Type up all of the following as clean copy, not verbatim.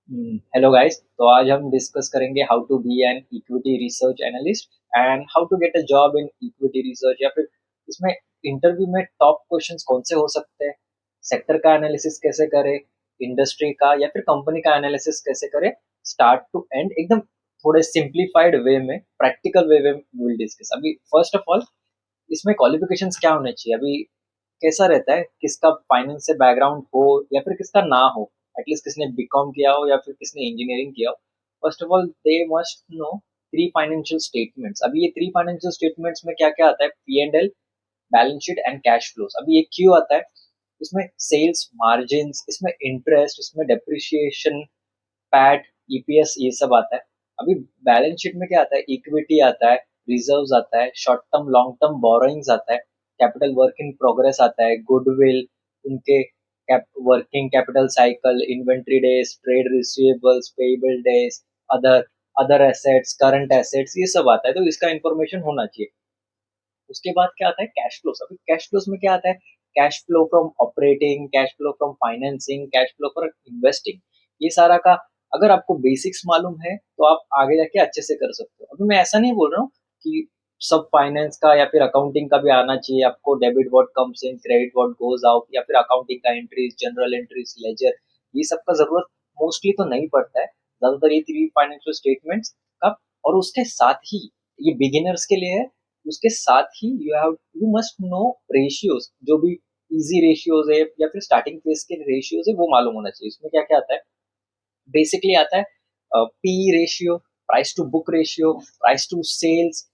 Hello guys. तो आज हम डिस्कस करेंगे how to be an equity research analyst and how to get a job in equity research, या फिर इसमें इंटरव्यू में टॉप क्वेश्चंस कौन से हो सकते हैं, सेक्टर का एनालिसिस कैसे करें, इंडस्ट्री का या फिर कंपनी का एनालिसिस कैसे करें, स्टार्ट टू एंड एकदम थोड़े सिंप्लीफाइड वे में, प्रैक्टिकल वे में विल डिस्कस। अभी फर्स्ट ऑफ ऑल इसमें क्वालिफिकेशंस क्या होने चाहिए, अभी कैसा रहता है, किसका फाइनेंस से बैकग्राउंड हो या फिर किसका ना हो, एटलीस्ट किसने बीकॉम किया हो या फिर किसने इंजीनियरिंग किया हो। First of all they must know three financial statements. अभी ये थ्री फाइनेंशियल स्टेटमेंट्स में क्या क्या आता है, P and L, balance sheet and cash flows. अभी ये क्यों आता है, इसमें सेल्स मार्जिन, इसमें इंटरेस्ट, इसमें डेप्रिसिएशन, पैट, ईपीएस, ये सब आता है। अभी बैलेंस शीट में क्या आता है, इक्विटी आता है, रिजर्व्स आता है, short term long term borrowings आता है, कैपिटल वर्क इन प्रोग्रेस आता है, गुडविल, उनके working capital cycle, inventory days, trade receivables, payable days, other other assets, current assets, ये सब आता है। तो इसका इंफॉर्मेशन होना चाहिए। उसके बाद क्या आता है, कैश फ्लोस। अभी कैश फ्लोस में क्या आता है, cash flow from operating, cash flow from financing, cash flow for investing, ये सारा का अगर आपको बेसिक्स मालूम है तो आप आगे जाके अच्छे से कर सकते हो। अभी मैं ऐसा नहीं बोल रहा हूँ कि सब फाइनेंस का या फिर अकाउंटिंग का भी आना चाहिए आपको, debit what comes in, credit what goes out, या फिर अकाउंटिंग का एंट्रीज, जनरल एंट्रीज, लेजर, ये सब का जरूरत मोस्टली तो नहीं पड़ता है। ज्यादातर ये थ्री फाइनेंशियल स्टेटमेंट्स का, और उसके साथ ही ये बिगिनर्स के लिए है। उसके साथ ही यू मस्ट नो रेशियोज, जो भी इजी रेशियोज है या फिर स्टार्टिंग फेज के रेशियोज है वो मालूम होना चाहिए। इसमें क्या क्या आता है, बेसिकली आता है P ratio, price to book ratio, price to sales,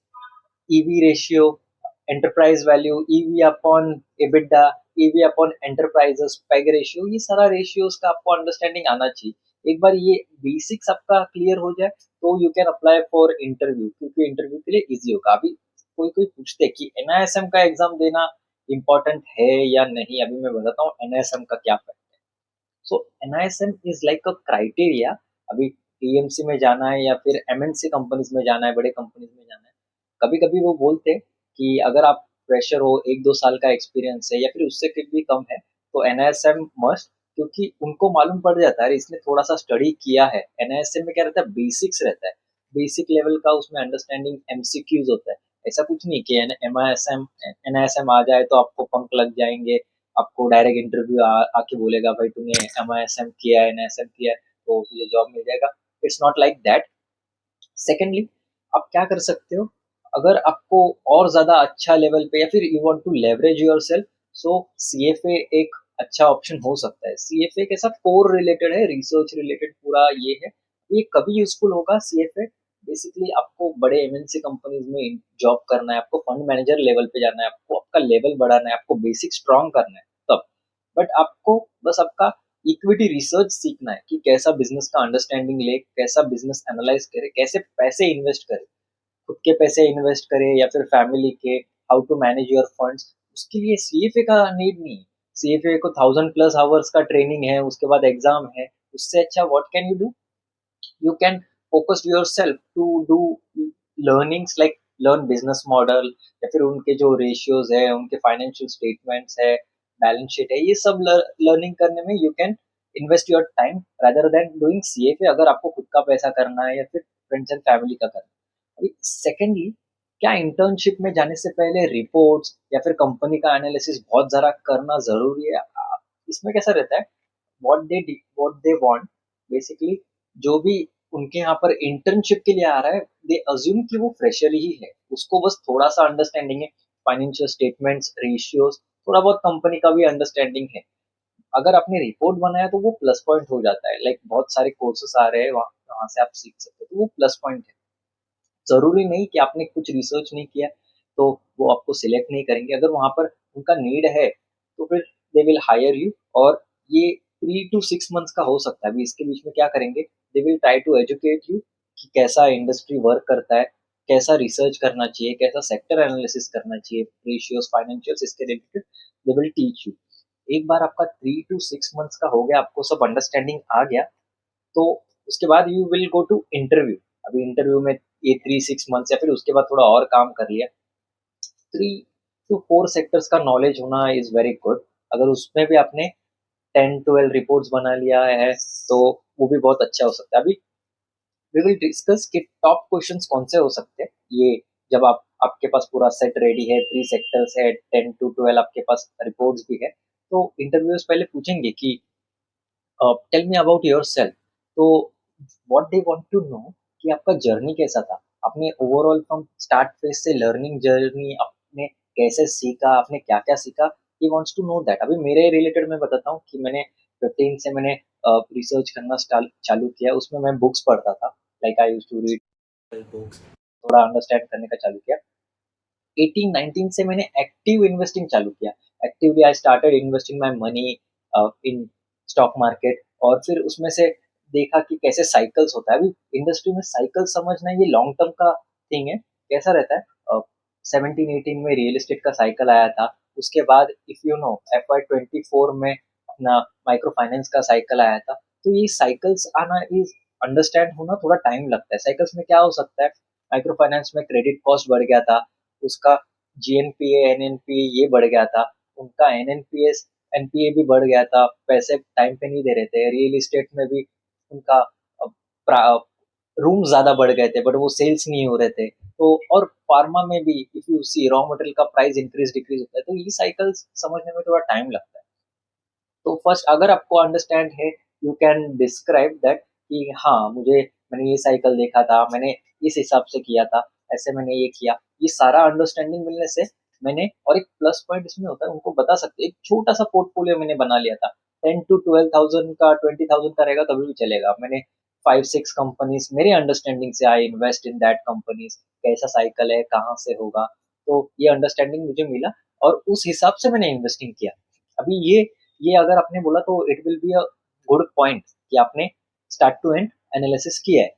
EV ratio, enterprise value, EV upon EBITDA, EV upon enterprises, PEG ratio, ये सारा रेशियोज का आपको अंडरस्टैंडिंग आना चाहिए। एक बार ये बेसिक्स आपका क्लियर हो जाए तो you can apply for interview, क्योंकि इंटरव्यू के लिए इजी होगा। अभी कोई कोई पूछते कि एनआईएसएम का एग्जाम देना इंपॉर्टेंट है या नहीं, अभी मैं बताता हूँ एनआईएसएम का क्या फैक्ट है। So NISM is like a criteria. अभी टीएमसी में जाना है या फिर एमएनसी कंपनीज में जाना है, बड़े कंपनीज में जाना है, कभी कभी वो बोलते हैं कि अगर आप फ्रेशर हो, एक दो साल का एक्सपीरियंस है या फिर उससे भी कम है, तो एनआईएसएम मस्ट, क्योंकि उनको मालूम पड़ जाता है, इसने थोड़ा सा स्टडी किया है। एनआईएसएम में क्या रहता है, बेसिक्स रहता है, बेसिक लेवल का उसमें अंडरस्टैंडिंग, एमसीक्यूज होता है। ऐसा कुछ नहीं कि एमआईएसएम एनआईएसएम आ जाए तो आपको पंख लग जाएंगे, आपको डायरेक्ट इंटरव्यू आके बोलेगा भाई तूने एमआईएसएम किया है, एनआईएसएम किया है तो तुझे जॉब मिल जाएगा। It's not like that. Secondly, आप क्या कर सकते हो, अगर आपको और ज्यादा अच्छा लेवल पे या फिर you want to leverage yourself, so CFA एक अच्छा ऑप्शन हो सकता है। सीएफए के साथ कोर रिलेटेड है, रिसर्च रिलेटेड पूरा ये है। ये कभी यूजफुल होगा सीएफए, बेसिकली आपको बड़े एमएनसी कंपनीज में जॉब करना है, आपको फंड मैनेजर लेवल पे जाना है, आपको आपका लेवल बढ़ाना है, आपको बेसिक स्ट्रॉन्ग करना है तब। बट आपको बस आपका इक्विटी रिसर्च सीखना है कि कैसा बिजनेस का अंडरस्टैंडिंग ले, कैसा बिजनेस एनालाइज करे, कैसे पैसे इन्वेस्ट करे, खुद के पैसे इन्वेस्ट करे या फिर फैमिली के, how to manage your funds. उसके लिए सीएफए का नीड नहीं है। सीएफए को 1000+ आवर्स का ट्रेनिंग है, उसके बाद एग्जाम है। उससे अच्छा what can you do, you can focus yourself to do learnings like learn business model, या फिर उनके जो रेशियोज है, उनके फाइनेंशियल स्टेटमेंट्स है, बैलेंस शीट है, ये सब लर्निंग करने में you can invest your time rather than doing CFA, अगर आपको खुद का पैसा करना है या फिर फ्रेंड्स एंड फैमिली का करना है। अभी सेकेंडली, क्या इंटर्नशिप में जाने से पहले रिपोर्ट्स या फिर कंपनी का एनालिसिस बहुत जरा करना जरूरी है? इसमें कैसा रहता है, व्हाट दे वांट, बेसिकली जो भी उनके यहाँ पर इंटर्नशिप के लिए आ रहा है, दे अज्यूम कि वो फ्रेशर ही है, उसको बस थोड़ा सा अंडरस्टैंडिंग है, फाइनेंशियल स्टेटमेंट्स, रेशियोज, थोड़ा बहुत कंपनी का भी अंडरस्टैंडिंग है। अगर आपने रिपोर्ट बनाया तो वो प्लस पॉइंट हो जाता है, लाइक बहुत सारे कोर्सेस आ रहे हैं वहाँ वहाँ से आप सीख सकते हो, तो वो प्लस पॉइंट है। जरूरी नहीं कि आपने कुछ रिसर्च नहीं किया तो वो आपको सिलेक्ट नहीं करेंगे। अगर वहां पर उनका नीड है तो फिर दे विल हायर यू। और ये 3 to 6 मंथ्स का हो सकता है। अभी इसके बीच में क्या करेंगे, they will try to educate you कि कैसा इंडस्ट्री वर्क करता है, कैसा रिसर्च करना चाहिए, कैसा सेक्टर एनालिसिस करना चाहिए, रेशियोज, फाइनेंशियल्स, इसके related they will teach you. एक बार आपका 3 to 6 मंथ्स का हो गया, आपको सब अंडरस्टैंडिंग आ गया, तो उसके बाद you will go to interview. अभी इंटरव्यू में ये 3 6 मंथ्स या फिर उसके बाद थोड़ा और काम कर लिया, 3 to 4 सेक्टर्स का नॉलेज होना इज वेरी गुड। अगर उसमें भी आपने 10 12 रिपोर्ट्स बना लिया है तो वो भी बहुत अच्छा हो सकता है। अभी वी विल डिस्कस कि टॉप क्वेश्चंस कौन से हो सकते हैं। ये जब आप आपके पास पूरा सेट रेडी है, 3 सेक्टर्स है, 10 टू 12 आपके पास रिपोर्ट्स भी है, तो इंटरव्यूअर्स पहले पूछेंगे कि टेल मी अबाउट योरसेल्फ। तो what they want to know कि आपका जर्नी कैसा था? आपने ओवरऑल फ्रॉम स्टार्ट फेज से लर्निंग जर्नी आपने कैसे सीखा? आपने क्या-क्या सीखा? He wants to know that. अभी मेरे रिलेटेड मैं बताता हूँ कि मैंने 15 से मैंने रिसर्च करना चालू किया। उसमें मैं बुक्स पढ़ता था। Like I used to read books, थोड़ा अंडरस्टैंड करने का चालू किया। 18-19 से मैंने एक्टिव इन्वेस्टिंग चालू किया। Actively I started investing my money in stock market, और फिर उसमें से देखा कि कैसे साइकिल्स होता है। अभी इंडस्ट्री में साइकिल समझना ये लॉन्ग टर्म का थिंग है। कैसा रहता है, 17-18 में रियल एस्टेट का साइकिल आया था। उसके बाद इफ यू नो FY 24 में अपना माइक्रो फाइनेंस का साइकिल आया था। तो ये साइकिल्स आना इज अंडरस्टैंड होना थोड़ा टाइम लगता है। साइकिल्स में क्या हो सकता है, माइक्रो फाइनेंस में क्रेडिट कॉस्ट बढ़ गया था, उसका GNPA एनएनपीए ये बढ़ गया था, उनका एनएनपीएस एनपीए भी बढ़ गया था, पैसे टाइम पे नहीं दे रहे थे। रियल एस्टेट में भी उनका रूम ज्यादा बढ़ गए थे बट वो सेल्स नहीं हो रहे थे। तो और फार्मा में भी if you see raw material का प्राइस इंक्रीज डिक्रीज होता है, तो ये साइकिल्स समझने में थोड़ा टाइम लगता है। तो फर्स्ट अगर आपको अंडरस्टैंड है, यू कैन डिस्क्राइब दैट कि हाँ मुझे, मैंने ये साइकिल देखा था, मैंने इस हिसाब से किया था, ऐसे मैंने ये किया। ये सारा अंडरस्टैंडिंग मिलने से मैंने, और एक प्लस पॉइंट इसमें होता है, उनको बता सकते एक छोटा सा पोर्टफोलियो मैंने बना लिया था। 10 to 12,000 का, 20,000 का रहेगा तभी भी चलेगा। मैंने 5-6 कंपनीज मेरे अंडरस्टैंडिंग से I invest in that companies. कैसा साइकिल है, कहाँ से होगा, तो ये अंडरस्टैंडिंग मुझे मिला और उस हिसाब से मैंने इन्वेस्टिंग किया। अभी ये अगर आपने बोला तो it will be a good point कि आपने स्टार्ट टू एंड एनालिसिस किया है।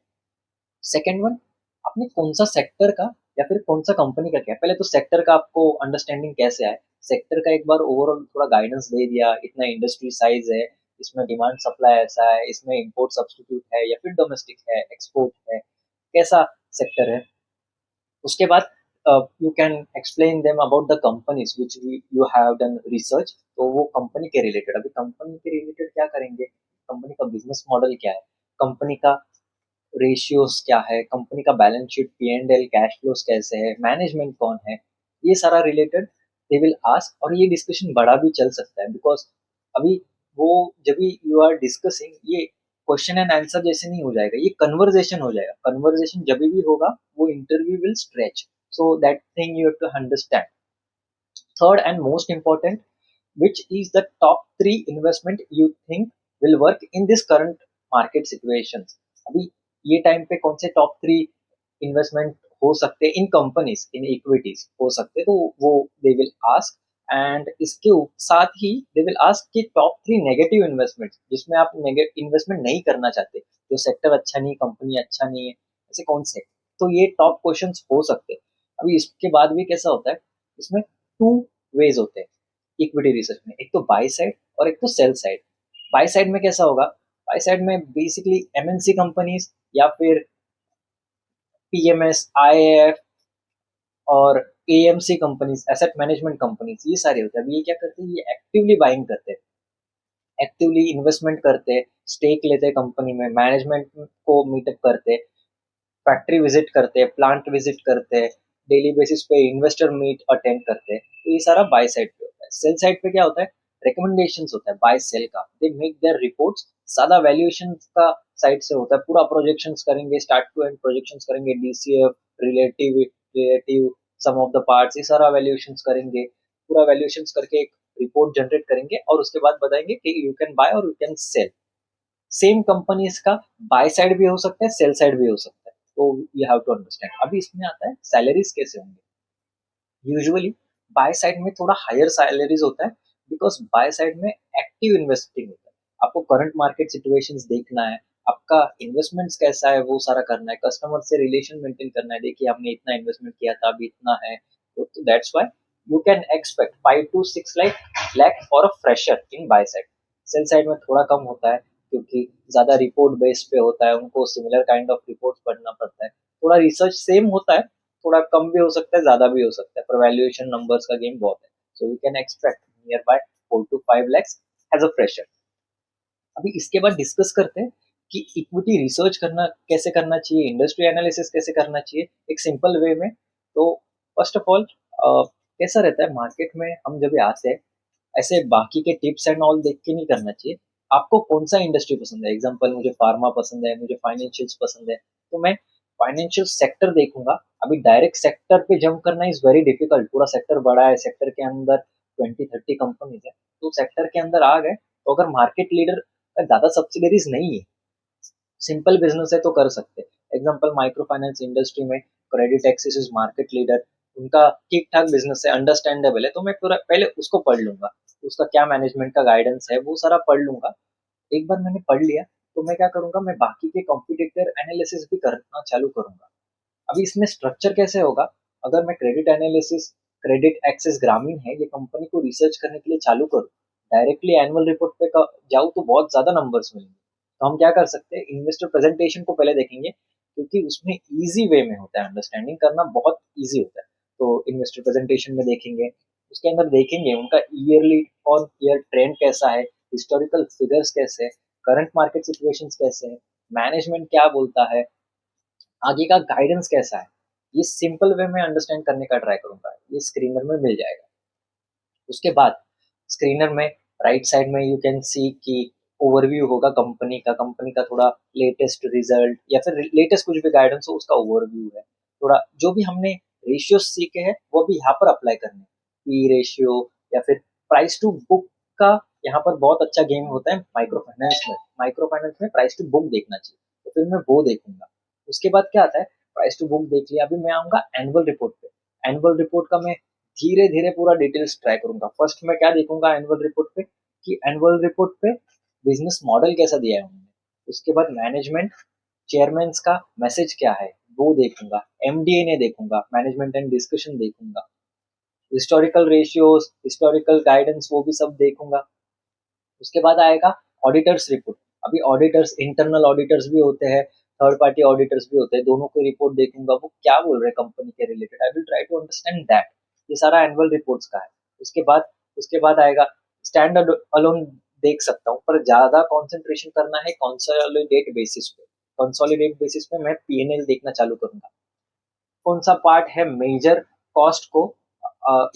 सेकेंड वन, आपने कौन सा सेक्टर का या फिर कौन सा कंपनी का किया। पहले तो सेक्टर का आपको अंडरस्टैंडिंग कैसे आए, सेक्टर का एक बार ओवरऑल थोड़ा गाइडेंस दे दिया, इतना इंडस्ट्री साइज है, इसमें डिमांड सप्लाई ऐसा है, इसमें इंपोर्ट सब्स्टिट्यूट है या फिर डोमेस्टिक है, एक्सपोर्ट है, कैसा सेक्टर है। उसके बाद you can explain them about the companies which you have done research. तो वो कंपनी के रिलेटेड, अभी कंपनी के रिलेटेड क्या करेंगे, कंपनी का बिजनेस मॉडल क्या है, कंपनी का रेशियोज क्या है, कंपनी का balance sheet, P&L, cash flows कैसे है, मैनेजमेंट कौन है, ये सारा रिलेटेड दे विल आस्क। और ये डिस्कशन बड़ा भी चल सकता है बिकॉज अभी वो जब भी यू आर डिस्कसिंग, ये क्वेश्चन एंड आंसर जैसे नहीं हो जाएगा, ये कन्वर्जेशन हो जाएगा। कन्वर्जेशन जब भी होगा वो interview will stretch, so that thing you have to understand. Third and most important, which is the top 3 investment you think will work in this current market situations। अभी ये टाइम पे कौन से टॉप 3 इन्वेस्टमेंट हो सकते हैं इन companies, इन equities हो सकते हैं, तो वो दे विल आस्क। एंड इसके साथ ही दे विल आस्क कि टॉप 3 नेगेटिव इन्वेस्टमेंट जिसमें आप इन्वेस्टमेंट नहीं करना चाहते, जो सेक्टर अच्छा नहीं, कंपनी अच्छा नहीं है, ऐसे कौन से। तो ये टॉप क्वेश्चंस हो सकते हैं। अभी इसके बाद भी कैसा होता है, इसमें 2 वेज होते हैं इक्विटी रिसर्च में, एक तो बाय साइड और एक तो सेल साइड। बाय साइड में कैसा होगा, बाय साइड में बेसिकली MNC कंपनीज या फिर PMS, IAF और AMC companies, asset management companies, ये सारे होते हैं। अब ये क्या करते हैं, ये एक्टिवली बाइंग करते हैं, एक्टिवली इन्वेस्टमेंट करते हैं, स्टेक लेते हैं कंपनी में, मैनेजमेंट को मीटअप करते हैं, फैक्ट्री विजिट करते हैं, प्लांट विजिट करते हैं, डेली बेसिस पे इन्वेस्टर मीट अटेंड करते हैं। तो ये सारा बाय साइड पे होता है। सेल साइड पे क्या होता है, रिकमेंडेशंस होता है बाय सेल का, दे मेक देयर रिपोर्ट्स, सादा वैल्यूएशन का साइड से होता है, पूरा प्रोजेक्शंस करेंगे, स्टार्ट टू एंड प्रोजेक्शंस करेंगे, DCF, relative sum of the parts, ये सारा वैल्यूएशंस करेंगे, पूरा वैल्यूएशंस करके एक रिपोर्ट जनरेट करेंगे और उसके बाद बताएंगे कि यू कैन बाय और you can sell. Same companies का बाय साइड भी हो सकता है, सेल साइड भी हो सकता है। तो यू हैव टू अंडरस्टैंड। अभी इसमें आता है सैलरीज कैसे होंगे। यूजुअली बाय साइड में थोड़ा हायर सैलरीज होता है बिकॉज बाय साइड में एक्टिव इन्वेस्टिंग होता है। आपको करंट मार्केट सिचुएशंस देखना है, आपका इन्वेस्टमेंट्स कैसा है वो सारा करना है, कस्टमर से रिलेशन मेंटेन करना है, देखिए हमने इतना इन्वेस्टमेंट किया था अभी इतना है। तो that's why you can expect 5 to 6 lakh for a fresher in by side. Sell side में थोड़ा कम होता है क्योंकि ज्यादा रिपोर्ट बेस पे होता है, उनको सिमिलर काइंड ऑफ रिपोर्ट्स पढ़ना पड़ता है। थोड़ा रिसर्च सेम होता है, थोड़ा कम भी हो सकता है, ज्यादा भी हो सकता है, पर वैल्यूएशन नंबर्स का गेम बहुत है। So you can expect nearby 4 to 5 lakhs as a fresher. अभी इसके बाद डिस्कस करते हैं कि इक्विटी रिसर्च करना कैसे करना चाहिए, इंडस्ट्री एनालिसिस कैसे करना चाहिए एक सिंपल वे में। तो फर्स्ट ऑफ ऑल कैसा रहता है मार्केट में हम जब भी आते हैं, ऐसे बाकी के टिप्स एंड ऑल देख के नहीं करना चाहिए। आपको कौन सा इंडस्ट्री पसंद है, एग्जांपल मुझे फार्मा पसंद है, मुझे फाइनेंशियल्स पसंद है, तो मैं फाइनेंशियल सेक्टर देखूंगा। अभी डायरेक्ट सेक्टर पे जंप करना इज वेरी डिफिकल्ट, पूरा सेक्टर बड़ा है, सेक्टर के अंदर 20-30 कंपनीज है, तो सेक्टर के अंदर आ गए तो अगर मार्केट लीडर का ज्यादा सब्सिडरीज नहीं है, सिंपल बिजनेस है तो कर सकते हैं। एग्जांपल माइक्रो फाइनेंस इंडस्ट्री में Credit Access is market leader, उनका ठीक ठाक बिजनेस है, अंडरस्टैंडेबल है, तो मैं पूरा पहले उसको पढ़ लूंगा, उसका क्या मैनेजमेंट का गाइडेंस है वो सारा पढ़ लूंगा। एक बार मैंने पढ़ लिया तो मैं क्या करूंगा, मैं बाकी के कॉम्पिटिटर एनालिसिस भी करना चालू करूंगा। अभी इसमें स्ट्रक्चर कैसे होगा, अगर मैं क्रेडिट एनालिसिस, क्रेडिट एक्सेस ग्रामीण है ये कंपनी को रिसर्च करने के लिए चालू करूँ, डायरेक्टली एनुअल रिपोर्ट पे जाऊँ तो बहुत ज्यादा नंबर्स मिलेंगे। तो हम क्या कर सकते हैं, इन्वेस्टर प्रेजेंटेशन को पहले देखेंगे, क्योंकि उसमें इजी वे में होता है, अंडरस्टैंडिंग करना बहुत इजी होता है। तो इन्वेस्टर प्रेजेंटेशन में देखेंगे, उसके अंदर देखेंगे उनका ईयरली और ईयर ट्रेंड कैसा है, हिस्टोरिकल फिगर्स कैसे है, करंट मार्केट सिचुएशंस कैसे है, मैनेजमेंट क्या बोलता है, आगे का गाइडेंस कैसा है। ये सिंपल वे में अंडरस्टैंड करने का ट्राई करूंगा, ये स्क्रीनर में मिल जाएगा। उसके बाद स्क्रीनर में राइट साइड में यू कैन सी कि ओवरव्यू होगा कंपनी का थोड़ा लेटेस्ट रिजल्ट या फिर लेटेस्ट कुछ भी गाइडेंस हो उसका ओवरव्यू है। थोड़ा जो भी हमने रेशियो सीखे हैं वो भी यहाँ पर अप्लाई करने, पी रेशियो या फिर प्राइस टू बुक का यहाँ पर बहुत अच्छा गेम होता है माइक्रो फाइनेंस में। माइक्रो फाइनेंस में प्राइस टू बुक देखना चाहिए, तो फिर मैं वो देखूंगा। उसके बाद क्या आता है, प्राइस टू बुक देख लिया, अभी मैं आऊंगा एनुअल रिपोर्ट पे। एनुअल रिपोर्ट का मैं धीरे धीरे पूरा डिटेल्स ट्राई करूंगा। फर्स्ट मैं क्या देखूंगा एनुअल रिपोर्ट पे, कि एनुअल रिपोर्ट पे बिजनेस मॉडल कैसा दिया है उन्होंने। उसके बाद मैनेजमेंट चेयरमैन का मैसेज क्या है वो देखूंगा, एमडीए ने देखूंगा, मैनेजमेंट एंड डिस्कशन देखूंगा, हिस्टोरिकल रेशियोज, हिस्टोरिकल गाइडेंस वो भी सब देखूंगा। उसके बाद आएगा ऑडिटर्स रिपोर्ट। अभी ऑडिटर्स इंटरनल ऑडिटर्स भी होते हैं, थर्ड पार्टी ऑडिटर्स भी होते हैं, दोनों की रिपोर्ट देखूंगा वो क्या बोल रहे हैं कंपनी के related, I will try to understand that. ये सारा एनुअल रिपोर्ट्स का है। उसके बाद आएगा स्टैंड अलोन देख सकता हूँ, पर ज्यादा कॉन्सेंट्रेशन करना है कंसोलिडेट बेसिस पे। कंसोलिडेट बेसिस पे मैं पीएनएल देखना चालू करूंगा, कौन सा पार्ट है मेजर कॉस्ट को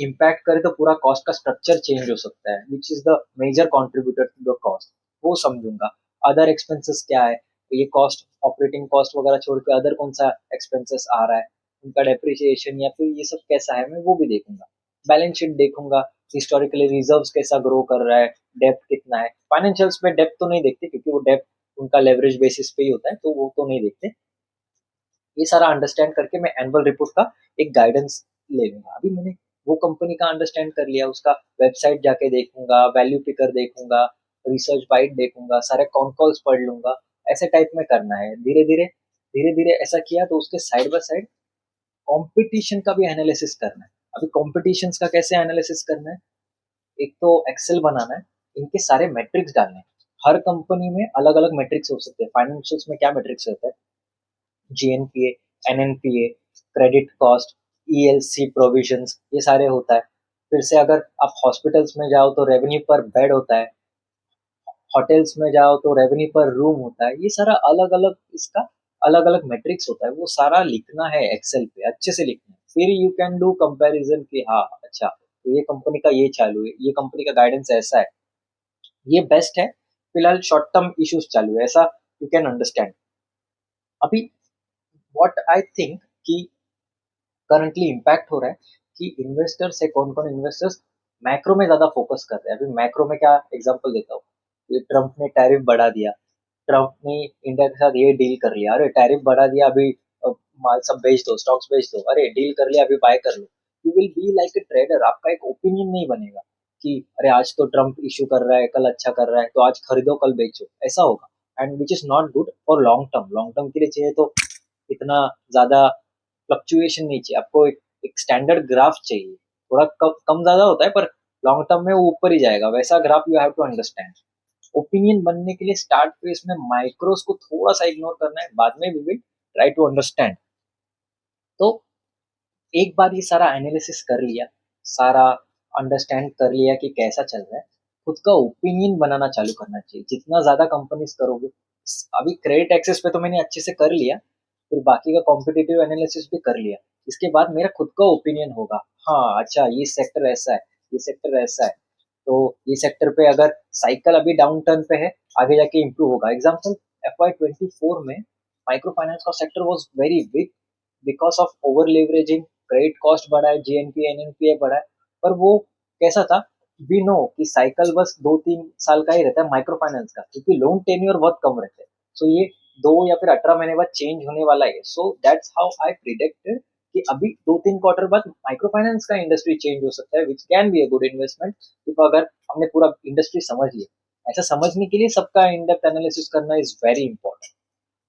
इम्पैक्ट करे, तो पूरा कॉस्ट का स्ट्रक्चर चेंज हो सकता है, which is the major contributor to the cost, वो समझूंगा। अदर एक्सपेंसेस क्या है, ये कॉस्ट ऑपरेटिंग कॉस्ट वगैरह छोड़ के अदर कौन सा एक्सपेंसेस आ रहा है, उनका डेप्रिसिएशन या फिर ये सब कैसा है, मैं वो भी देखूंगा। बैलेंस शीट देखूंगा, हिस्टोरिकली रिजर्व्स कैसा ग्रो कर रहा है, डेप्थ कितना है। फाइनेंशियल्स में डेप्थ तो नहीं देखते क्योंकि वो डेप्थ उनका लेवरेज बेसिस पे ही होता है, तो वो तो नहीं देखते। ये सारा अंडरस्टैंड करके मैं एनुअल रिपोर्ट का एक गाइडेंस ले लूंगा। अभी मैंने वो कंपनी का अंडरस्टैंड कर लिया, उसका वेबसाइट जाके देखूंगा, वैल्यू पिकर देखूंगा, रिसर्च बाइट देखूंगा, सारे कॉन कॉल्स पढ़ लूंगा। ऐसे टाइप में करना है धीरे धीरे ऐसा किया तो उसके साइड बाय साइड कंपटीशन का भी एनालिसिस करना है। अभी कॉम्पिटिशन का कैसे एनालिसिस करना है, एक तो एक्सेल बनाना है, इनके सारे मैट्रिक्स डालने हैं। हर कंपनी में अलग अलग मैट्रिक्स हो सकते हैं। फाइनेंशियल्स में क्या मैट्रिक्स होता है, GNPA, NNPA, credit cost, ELC provisions, ये सारे होता है। फिर से अगर आप हॉस्पिटल्स में जाओ तो रेवेन्यू पर बेड होता है, होटल्स में जाओ तो रेवेन्यू पर रूम होता है, ये सारा अलग अलग इसका अलग अलग मैट्रिक्स होता है, वो सारा लिखना है एक्सेल पे, अच्छे से लिखना है। फिर यू कैन डू कंपैरिजन कि हाँ अच्छा तो ये कंपनी का ये चालू है, ये कंपनी का गाइडेंस ऐसा है, ये बेस्ट है, फिलहाल शॉर्ट टर्म इश्यूज चालू है, ऐसा यू कैन अंडरस्टैंड। अभी व्हाट आई थिंक कि करंटली इम्पैक्ट हो रहा है कि इन्वेस्टर्स है, कौन कौन इन्वेस्टर्स मैक्रो में ज्यादा फोकस कर रहे हैं। अभी मैक्रो में क्या एग्जांपल देता हूँ, ये ट्रम्प ने टैरिफ बढ़ा दिया, ट्रम्प ने इंडिया के साथ ये डील कर लिया, अरे टैरिफ बढ़ा दिया अभी माल सब बेच दो, स्टॉक्स बेच दो, अरे डील कर लिया अभी बाय कर लो। You will be like a trader, आपका एक ओपिनियन नहीं बनेगा कि अरे आज तो ट्रम्प इशू कर रहा है, कल अच्छा कर रहा है तो आज खरीदो कल बेचो, ऐसा होगा। And which is not good for long term. Long term के लिए चाहिए तो इतना ज्यादा फ्लक्चुएशन नहीं चाहिए आपको, एक स्टैंडर्ड ग्राफ चाहिए। थोड़ा कम ज्यादा होता है पर लॉन्ग टर्म में वो ऊपर ही जाएगा, वैसा graph you have to understand. Opinion बनने के लिए स्टार्ट फेज में माइक्रोस को थोड़ा सा इग्नोर करना है, बाद में we will try to understand. तो एक बार ये सारा एनालिसिस कर लिया, सारा अंडरस्टैंड कर लिया कि कैसा चल रहा है, खुद का ओपिनियन बनाना चालू करना चाहिए। जितना ज्यादा कंपनीज करोगे अभी क्रेडिट एक्सेस पे तो मैंने अच्छे से कर लिया, फिर बाकी का कॉम्पिटिटिव एनालिसिस भी कर लिया। इसके बाद मेरा खुद का ओपिनियन होगा, हाँ अच्छा ये सेक्टर ऐसा है, ये सेक्टर ऐसा है, तो ये सेक्टर पे अगर साइकिल अभी डाउन टर्न पे है, आगे जाके इम्प्रूव होगा। एग्जाम्पल FY 24 में माइक्रो फाइनेंस का sector was very weak because of over leveraging, credit cost बढ़ा है, GNPA NNPA बढ़ा है। पर वो कैसा था, वी नो कि साइकिल बस 2-3 साल का ही रहता है माइक्रो फाइनेंस का, क्योंकि लोन टेन्योर बहुत कम रहते हैं। सो ये 2 या फिर 18 महीने बाद चेंज होने वाला है। So that's how I predicted कि अभी 2-3 क्वार्टर बाद माइक्रो फाइनेंस का इंडस्ट्री चेंज हो सकता है, which can be a good investment if अगर हमने पूरा इंडस्ट्री समझ लिया। ऐसा समझने के लिए सबका इन डेप्थ एनालिसिस करना is very important.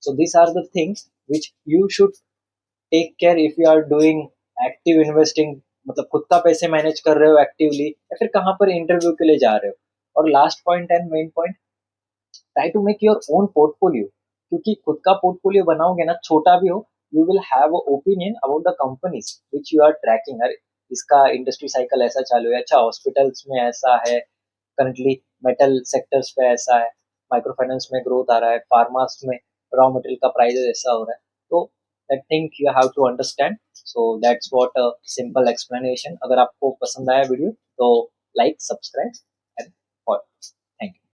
So this are the things which you should take care if you are doing active investing, मतलब खुद का पैसे मैनेज कर रहे हो एक्टिवली, या फिर कहाँ पर इंटरव्यू के लिए जा रहे हो। और last point and main point, try to make your own portfolio, क्योंकि खुद का पोर्टफोलियो बनाओगे ना, छोटा भी हो, you will have opinion about the companies which you are tracking. अरे इसका इंडस्ट्री साइकिल ऐसा चालू है, अच्छा हॉस्पिटल्स में ऐसा है, करंटली मेटल सेक्टर्स पे ऐसा है, माइक्रो फाइनेंस में ग्रोथ आ रहा है, फार्मास में रॉ मटेरियल का प्राइस ऐसा हो रहा है। तो that think you have to understand. So that's what a simple explanation. अगर आपको पसंद आया वीडियो तो like, subscribe and follow. Thank you.